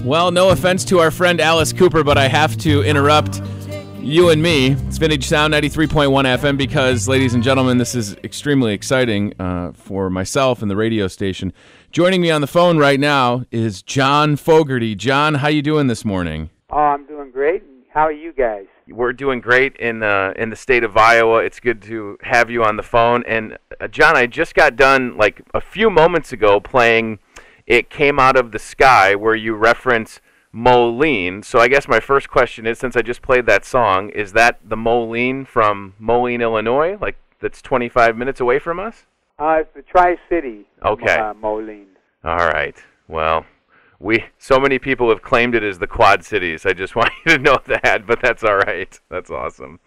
Well, no offense to our friend Alice Cooper, but I have to interrupt you and me. It's Vintage Sound 93.1 FM because, ladies and gentlemen, this is extremely exciting for myself and the radio station. Joining me on the phone right now is John Fogerty. John, how you doing this morning? Oh, I'm doing great. How are you guys? We're doing great in the state of Iowa. It's good to have you on the phone. And John, I just got done like a few moments ago playing "It Came Out of the Sky," where you reference Moline. So I guess my first question is, since I just played that song, is that the Moline from Moline, Illinois? Like that's 25 minutes away from us? It's the Tri-City. Okay. Moline. All right. Well, so many people have claimed it as the Quad Cities. I just want you to know that, but that's all right. That's awesome.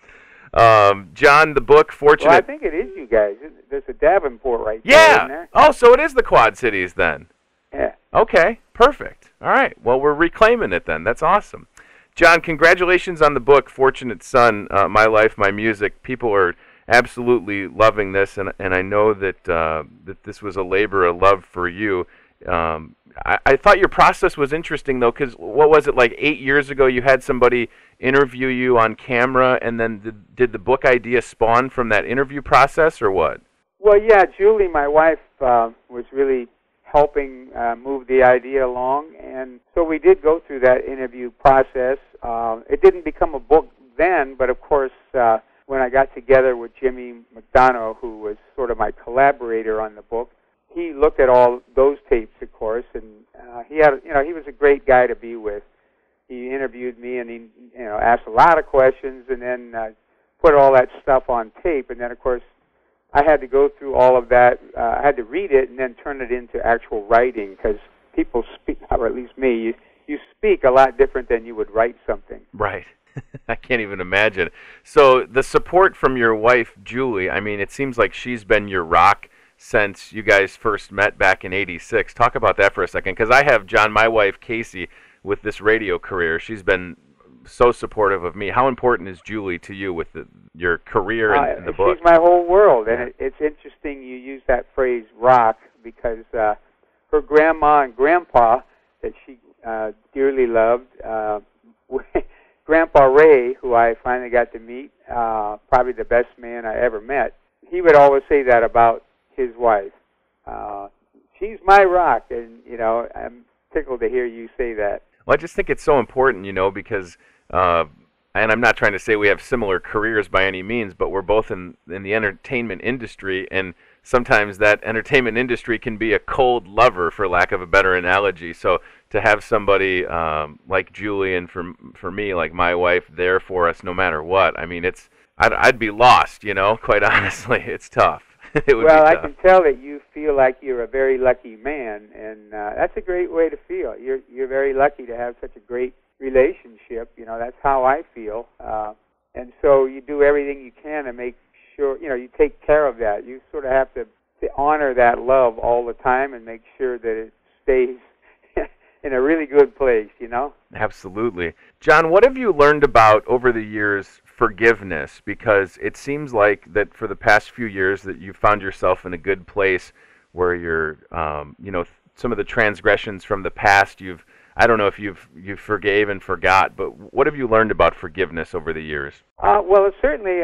John, the book, Fortunate... Well, I think it is you guys. There's a Davenport right there, yeah. isn't there? Oh, so it is the Quad Cities then. Yeah. Okay, perfect. All right. Well, we're reclaiming it then. That's awesome. John, congratulations on the book, Fortunate Son, My Life, My Music. People are absolutely loving this, and I know that that this was a labor of love for you. I thought your process was interesting, though, because what was it, like 8 years ago you had somebody interview you on camera, and then did the book idea spawn from that interview process, or what? Well, yeah, Julie, my wife, was really helping move the idea along, and so we did go through that interview process. It didn't become a book then, but of course, when I got together with Jimmy McDonough, who was sort of my collaborator on the book, he looked at all those tapes, of course, and he was a great guy to be with. He interviewed me, and he asked a lot of questions, and then put all that stuff on tape. And then, of course, I had to go through all of that. I had to read it and then turn it into actual writing, because people speak, or at least me, you speak a lot different than you would write something. Right. I can't even imagine. So the support from your wife, Julie, I mean, it seems like she's been your rock since you guys first met back in '86. Talk about that for a second, because I have John, my wife, Casey, with this radio career. She's been so supportive of me. How important is Julie to you with your career and the book? She's my whole world, and it's interesting you use that phrase, rock, because her grandma and grandpa that she dearly loved, Grandpa Ray, who I finally got to meet, probably the best man I ever met, he would always say that about his wife. She's my rock, and I'm tickled to hear you say that. Well, I just think it's so important, because, and I'm not trying to say we have similar careers by any means, but we're both in the entertainment industry, and sometimes that entertainment industry can be a cold lover, for lack of a better analogy. So to have somebody like Julie, and for me, like my wife, there for us no matter what, I mean, I'd be lost, quite honestly. It's tough. Well, I can tell that you feel like you're a very lucky man, and that's a great way to feel. You're very lucky to have such a great relationship. That's how I feel. And so you do everything you can to make sure, you take care of that. You sort of have to honor that love all the time and make sure that it stays in a really good place, Absolutely. John, what have you learned about, over the years, forgiveness? Because it seems like that for the past few years that you've found yourself in a good place where you're, some of the transgressions from the past, I don't know if you forgave and forgot, but what have you learned about forgiveness over the years? Well, certainly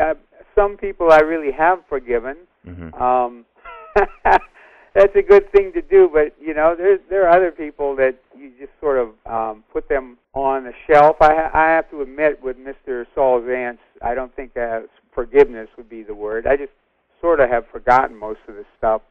some people I really have forgiven. Mm-hmm. That's a good thing to do, but there are other people that you just sort of put them on the shelf. I have to admit, with Mr. Saul Zantz, I don't think forgiveness would be the word. I just sort of have forgotten most of the stuff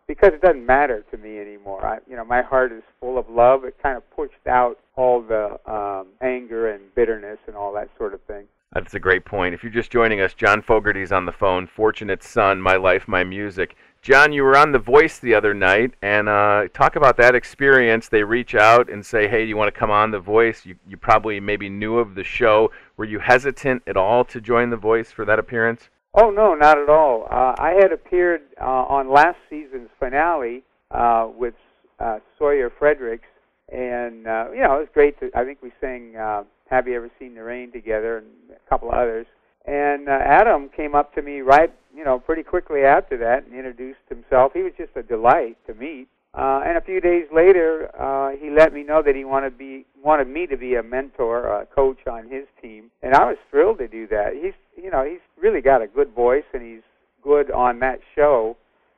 because it doesn't matter to me anymore. My heart is full of love. It kind of pushed out all the anger and bitterness and all that sort of thing. That's a great point. If you're just joining us, John Fogerty's on the phone. Fortunate Son, My Life, My Music. John, you were on The Voice the other night, and talk about that experience. They reach out and say, hey, do you want to come on The Voice? You probably maybe knew of the show. Were you hesitant at all to join The Voice for that appearance? Oh, no, not at all. I had appeared on last season's finale with Sawyer Fredericks, and, it was great. I think we sang Have You Ever Seen the Rain together and a couple of others. And Adam came up to me pretty quickly after that and introduced himself. He was just a delight to meet. And a few days later, he let me know that he wanted me to be a mentor, a coach on his team, and I was thrilled to do that. He's really got a good voice, and he's good on that show.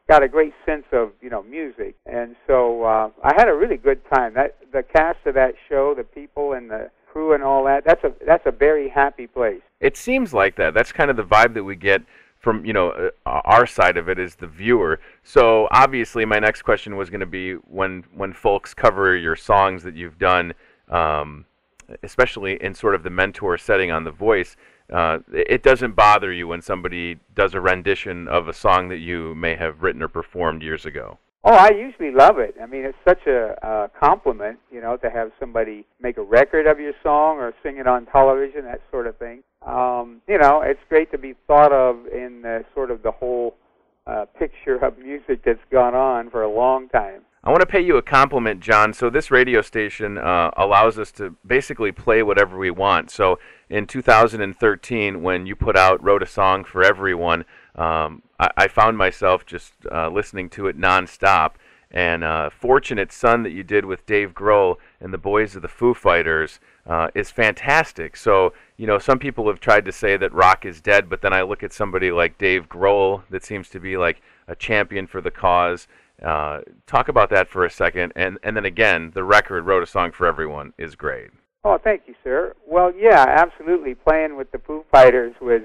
Got a great sense of music, and so I had a really good time. The cast of that show, the people and the crew and all that, that's a very happy place. It seems like that. That's kind of the vibe that we get from our side of it as the viewer. So obviously my next question was going to be when folks cover your songs that you've done, especially in sort of the mentor setting on The Voice, it doesn't bother you when somebody does a rendition of a song that you may have written or performed years ago. Oh, I usually love it. I mean, it's such a compliment, to have somebody make a record of your song or sing it on television, that sort of thing. It's great to be thought of in sort of the whole picture of music that's gone on for a long time. I want to pay you a compliment, John. So this radio station allows us to basically play whatever we want. So in 2013, when you wrote a song for everyone, I found myself just listening to it nonstop. And Fortunate Son that you did with Dave Grohl and the Boys of the Foo Fighters is fantastic. So, some people have tried to say that rock is dead, but then I look at somebody like Dave Grohl that seems to be like a champion for the cause. Talk about that for a second. And then again, the record, Wrote a Song for Everyone, is great. Oh, thank you, sir. Well, yeah, absolutely. Playing with the Foo Fighters was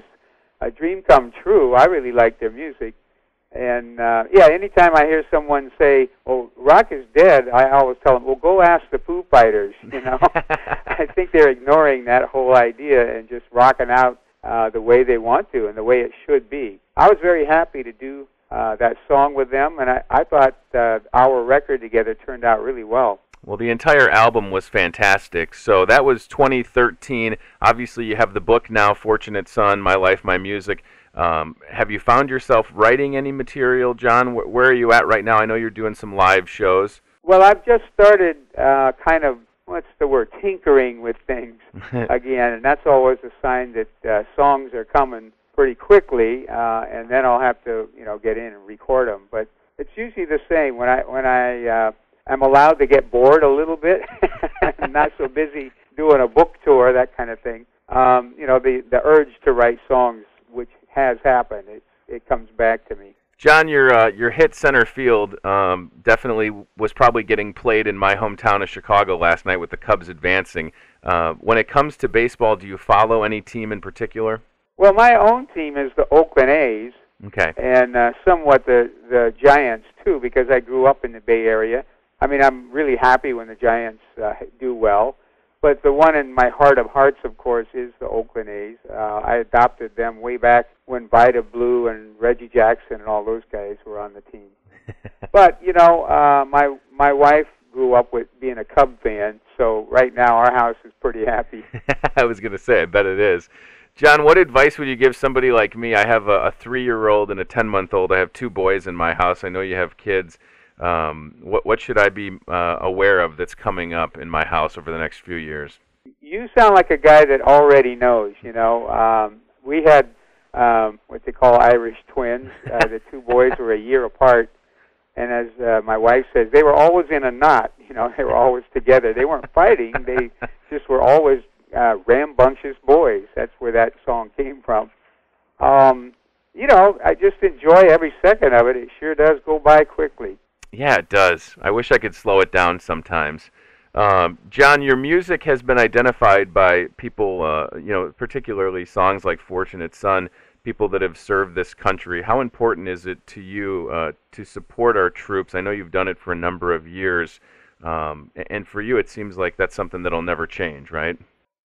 a dream come true. I really like their music. And, anytime I hear someone say, well, rock is dead, I always tell them, well, go ask the Foo Fighters, I think they're ignoring that whole idea and just rocking out the way they want to and the way it should be. I was very happy to do that song with them, and I thought our record together turned out really well. Well, the entire album was fantastic. So that was 2013. Obviously, you have the book now, Fortunate Son, My Life, My Music. Have you found yourself writing any material, John? Where are you at right now? I know you're doing some live shows. Well, I've just started tinkering with things again, and that's always a sign that songs are coming pretty quickly, and then I'll have to, get in and record them. But it's usually the same. When I'm allowed to get bored a little bit, I'm not so busy doing a book tour, that kind of thing. The urge to write songs, which has happened, it comes back to me. John, your hit Center Field definitely was probably getting played in my hometown of Chicago last night with the Cubs advancing. When it comes to baseball, do you follow any team in particular? Well, my own team is the Oakland A's. Okay. And somewhat the Giants, too, because I grew up in the Bay Area. I mean, I'm really happy when the Giants do well. But the one in my heart of hearts, of course, is the Oakland A's. I adopted them way back when Vida Blue and Reggie Jackson and all those guys were on the team. But, my wife grew up with being a Cub fan, so right now our house is pretty happy. I was going to say, I bet it is. John, what advice would you give somebody like me? I have a 3-year-old and a 10-month-old. I have 2 boys in my house. I know you have kids. What should I be aware of that's coming up in my house over the next few years? You sound like a guy that already knows, We had what they call Irish twins. The 2 boys were a year apart. And as my wife says, they were always in a knot. They were always together. They weren't fighting. They just were always rambunctious boys. That's where that song came from. I just enjoy every second of it. It sure does go by quickly. Yeah, it does. I wish I could slow it down sometimes. John, your music has been identified by people, particularly songs like Fortunate Son, people that have served this country. How important is it to you to support our troops? I know you've done it for a number of years, and for you it seems like that's something that'll never change, right?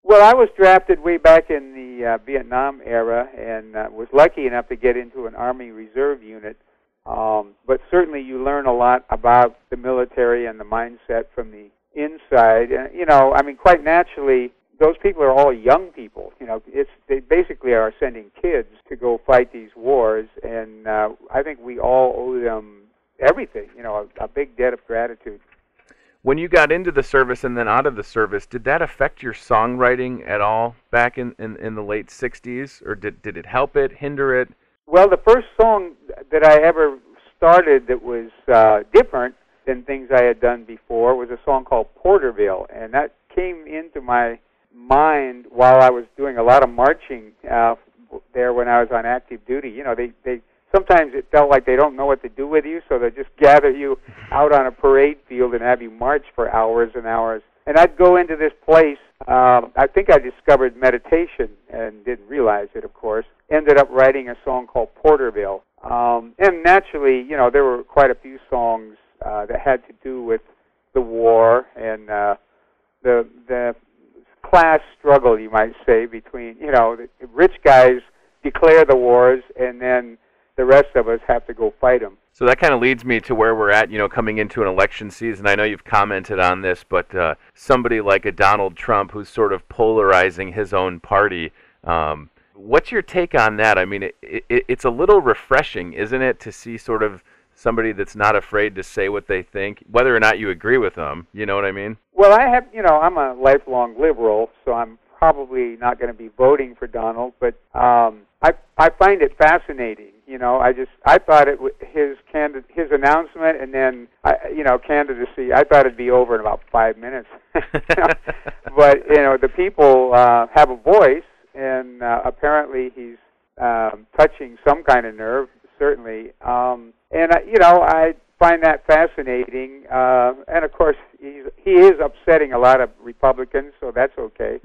Well, I was drafted way back in the Vietnam era and was lucky enough to get into an Army Reserve unit. But certainly you learn a lot about the military and the mindset from the inside. And, quite naturally, those people are all young people. They basically are sending kids to go fight these wars, and I think we all owe them everything, a big debt of gratitude. When you got into the service and then out of the service, did that affect your songwriting at all back in the late 60s? Or did it help it, hinder it? Well, the first song that I ever started that was different than things I had done before was a song called Porterville, and that came into my mind while I was doing a lot of marching there when I was on active duty. You know, they sometimes it felt like they don't know what to do with you, so they just gather you out on a parade field and have you march for hours and hours. And I'd go into this place. I think I discovered meditation and didn't realize it, of course. Ended up writing a song called Porterville. And naturally, you know, there were quite a few songs that had to do with the war and the class struggle, you might say, between, you know, the rich guys declare the wars and then the rest of us have to go fight them. So that kind of leads me to where we're at, you know, coming into an election season. I know you've commented on this, but somebody like a Donald Trump who's sort of polarizing his own party, what's your take on that? I mean, it's a little refreshing, isn't it, to see sort of somebody that's not afraid to say what they think, whether or not you agree with them, you know what I mean? Well, I have, you know, I'm a lifelong liberal, so I'm probably not going to be voting for Donald, but I find it fascinating. You know, I thought his announcement and then candidacy. I thought it'd be over in about 5 minutes. But you know, the people have a voice, and apparently he's touching some kind of nerve, certainly. I find that fascinating. And of course, he is upsetting a lot of Republicans, so that's okay.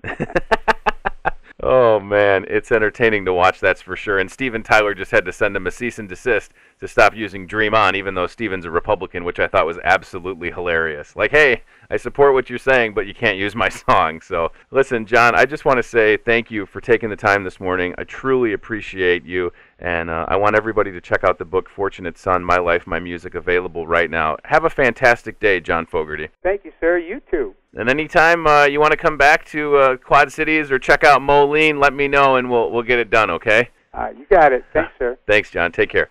Oh, man, it's entertaining to watch, that's for sure. And Steven Tyler just had to send him a cease and desist to stop using Dream On, even though Steven's a Republican, which I thought was absolutely hilarious. Like, hey, I support what you're saying, but you can't use my song. So, listen, John, I just want to say thank you for taking the time this morning. I truly appreciate you, and I want everybody to check out the book, Fortunate Son, My Life, My Music, available right now. Have a fantastic day, John Fogerty. Thank you, sir. You too. And anytime you want to come back to Quad Cities or check out Moline, let me know, and we'll get it done, okay? You got it. Thanks, sir. Thanks, John. Take care.